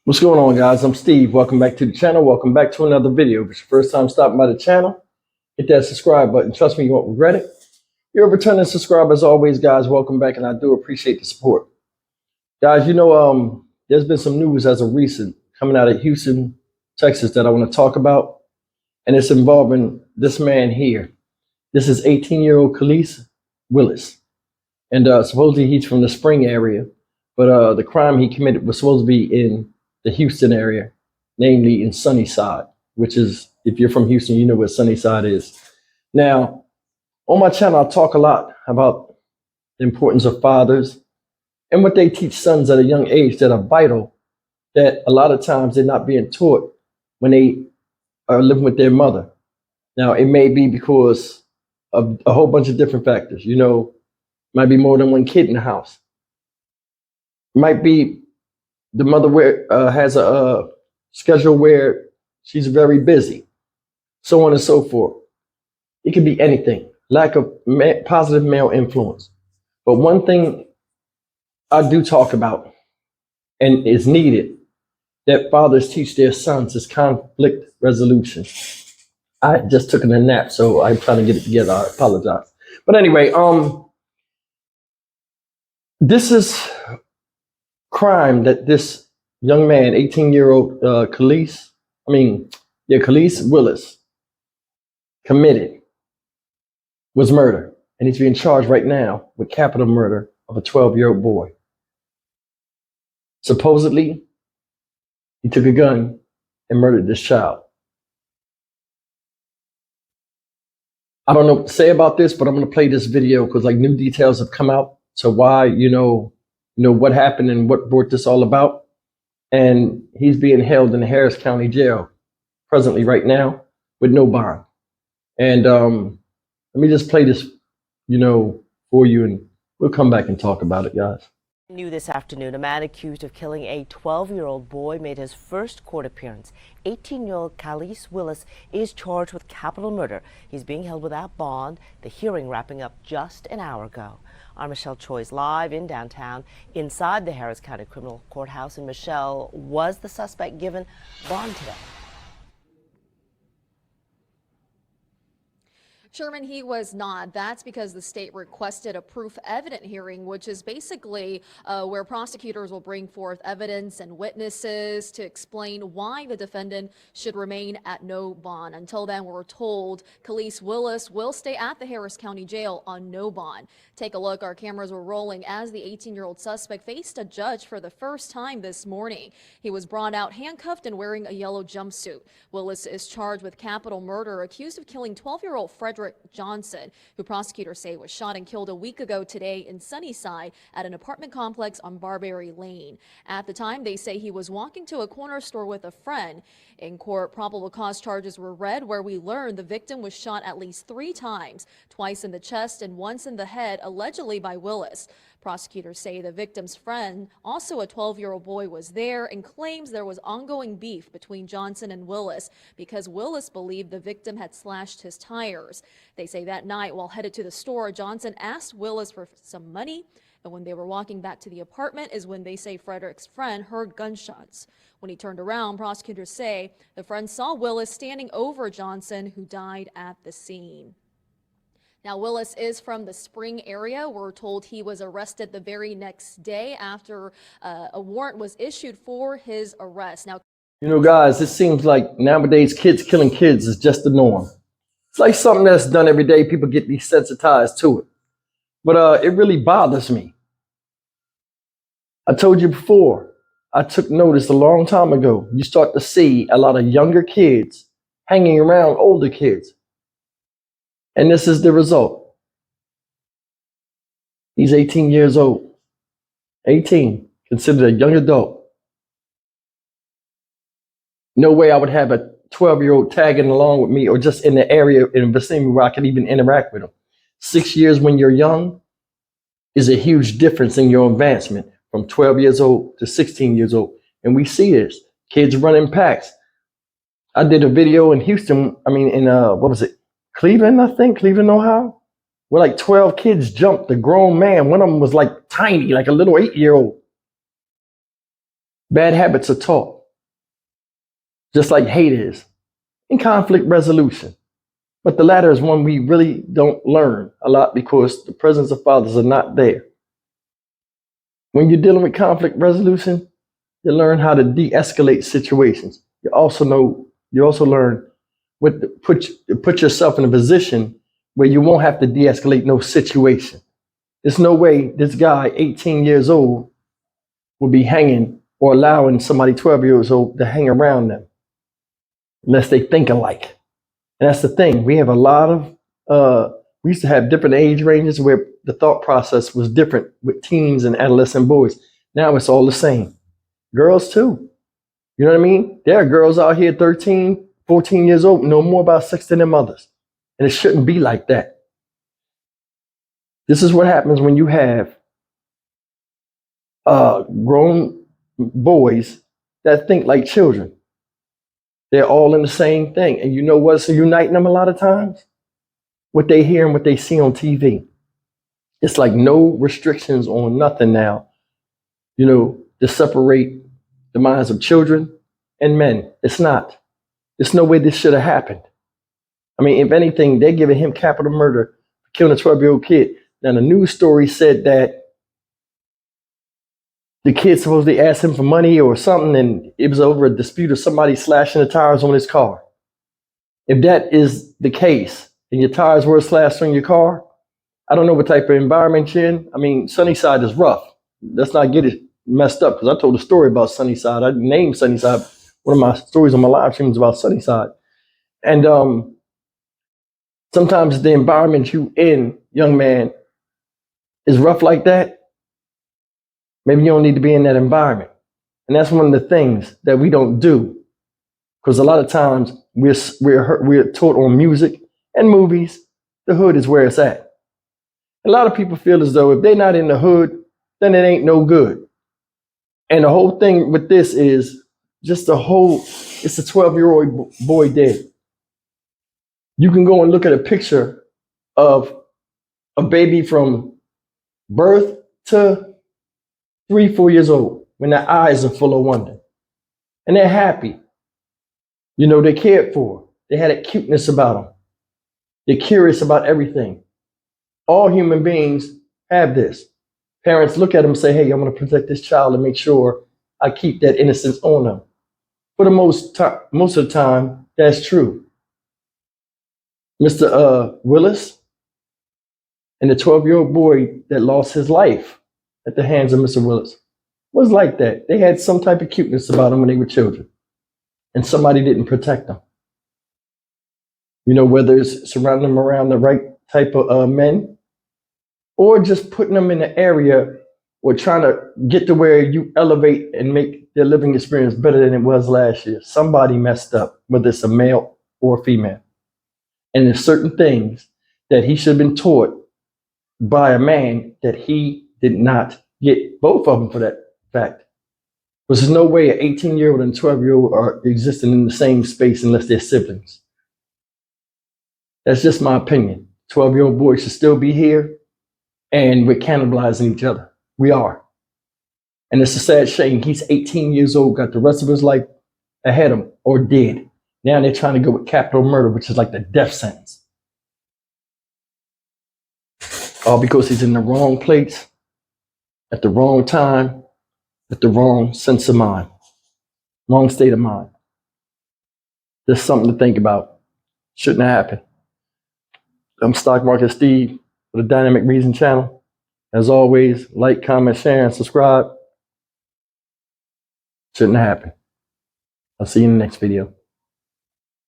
What's going on, guys? I'm Steve. Welcome back to the channel. Welcome back to another video. If it's your first time stopping by the channel, hit that subscribe button. Trust me, you won't regret it. You're a returning subscriber as always, guys. Welcome back, and I do appreciate the support. Guys, there's been some news as of recent coming out of Houston, Texas that I want to talk about, and it's involving this man here. This is 18-year-old Khalees Willis, and supposedly he's from the Spring area, but the crime he committed was supposed to be in the Houston area, namely in Sunnyside, which is, if you're from Houston, you know where Sunnyside is. Now, on my channel, I talk a lot about the importance of fathers and what they teach sons at a young age that are vital, that a lot of times they're not being taught when they are living with their mother. Now, it may be because of a whole bunch of different factors. Might be more than one kid in the house. Might be the mother has a schedule where she's very busy, so on and so forth. It could be anything, lack of positive male influence. But one thing I do talk about and is needed that fathers teach their sons is conflict resolution. I just took a nap, so I'm trying to get it together. I apologize. But anyway, this is crime that this young man, 18-year-old Khalees Willis, committed was murder, and he's being charged right now with capital murder of a 12-year-old boy. Supposedly, he took a gun and murdered this child. I don't know what to say about this, but I'm going to play this video because new details have come out to why, what happened and what brought this all about. And he's being held in the Harris County Jail presently right now with no bond. And let me just play this, for you, and we'll come back and talk about it, guys. New this afternoon, a man accused of killing a 12-year-old boy made his first court appearance. 18-year-old Khalees Willis is charged with capital murder. He's being held without bond, the hearing wrapping up just an hour ago. Our Michelle Choi's live in downtown inside the Harris County Criminal Courthouse. And Michelle, was the suspect given bond today? Sherman, he was not. That's because the state requested a proof evident hearing, which is basically where prosecutors will bring forth evidence and witnesses to explain why the defendant should remain at no bond. Until then, we're told Khalees Willis will stay at the Harris County Jail on no bond. Take a look. Our cameras were rolling as the 18-year-old suspect faced a judge for the first time this morning. He was brought out handcuffed and wearing a yellow jumpsuit. Willis is charged with capital murder, accused of killing 12-year-old Frederick Johnson, who prosecutors say was shot and killed a week ago today in Sunnyside at an apartment complex on Barberry Lane. At the time, they say he was walking to a corner store with a friend. In court, probable cause charges were read, where we learned the victim was shot at least 3 times, twice in the chest and once in the head, allegedly by Willis. Prosecutors say the victim's friend, also a 12-year-old boy, was there and claims there was ongoing beef between Johnson and Willis because Willis believed the victim had slashed his tires. They say that night, while headed to the store, Johnson asked Willis for some money, and when they were walking back to the apartment is when they say Frederick's friend heard gunshots. When he turned around, prosecutors say the friend saw Willis standing over Johnson, who died at the scene. Now, Willis is from the Spring area. We're told he was arrested the very next day after a warrant was issued for his arrest. Now, guys, it seems like nowadays kids killing kids is just the norm. It's like something that's done every day. People get desensitized to it. But it really bothers me. I told you before, I took notice a long time ago. You start to see a lot of younger kids hanging around older kids. And this is the result. He's 18 years old. 18, considered a young adult. No way I would have a 12-year-old tagging along with me or just in the area in the vicinity where I could even interact with him. 6 years when you're young is a huge difference in your advancement from 12 years old to 16 years old. And we see this. Kids running packs. I did a video in Houston, Cleveland, Cleveland, Ohio, where like 12 kids jumped a grown man. One of them was like tiny, like a little 8-year-old. Bad habits are taught, just like hate is, and conflict resolution. But the latter is one we really don't learn a lot because the presence of fathers are not there. When you're dealing with conflict resolution, you learn how to de-escalate situations. You also learn what to put yourself in a position where you won't have to de-escalate no situation. There's no way this guy, 18 years old, will be hanging or allowing somebody 12 years old to hang around them unless they think alike. And that's the thing. We have a lot of, we used to have different age ranges where the thought process was different with teens and adolescent boys. Now it's all the same. Girls too. You know what I mean? There are girls out here 13, 14 years old, know more about sex than their mothers. And it shouldn't be like that. This is what happens when you have grown boys that think like children. They're all in the same thing. And you know what's uniting them a lot of times? What they hear and what they see on TV. It's like no restrictions on nothing now, you know, to separate the minds of children and men. It's not. There's no way this should have happened. I mean, if anything, they're giving him capital murder for killing a 12-year-old kid. Now, the news story said that the kid supposedly asked him for money or something, and it was over a dispute of somebody slashing the tires on his car. If that is the case, and your tires were slashed on your car, I don't know what type of environment you're in. I mean, Sunnyside is rough. Let's not get it messed up, because I told a story about Sunnyside. I named Sunnyside. One of my stories on my live stream is about Sunnyside. And sometimes the environment you in, young man, is rough like that. Maybe you don't need to be in that environment. And that's one of the things that we don't do. Because a lot of times we're taught on music and movies, the hood is where it's at. A lot of people feel as though if they're not in the hood, then it ain't no good. And the whole thing with this is just it's a 12-year-old boy dead. You can go and look at a picture of a baby from birth to 3, 4 years old when their eyes are full of wonder. And they're happy. You know, they're cared for. They had a cuteness about them. They're curious about everything. All human beings have this. Parents look at them and say, hey, I'm going to protect this child and make sure I keep that innocence on them. For the most of the time, that's true. Mr. Willis and the 12-year-old boy that lost his life at the hands of Mr. Willis was like that. They had some type of cuteness about them when they were children, and somebody didn't protect them. You know, whether it's surrounding them around the right type of men, or just putting them in an area or trying to get to where you elevate and make their living experience better than it was last year. Somebody messed up, whether it's a male or a female. And there's certain things that he should have been taught by a man that he did not get, both of them for that fact. Because there's no way an 18-year-old and 12-year-old are existing in the same space unless they're siblings. That's just my opinion. 12-year-old boys should still be here, and we're cannibalizing each other. We are. And it's a sad shame. He's 18 years old, got the rest of his life ahead of him, or dead. Now they're trying to go with capital murder, which is like the death sentence. All because he's in the wrong place, at the wrong time, with the wrong sense of mind, wrong state of mind. Just something to think about. Shouldn't have happened. I'm Stock Market Steve for the Dynamic Reason channel. As always, like, comment, share, and subscribe. Shouldn't have happened. I'll see you in the next video.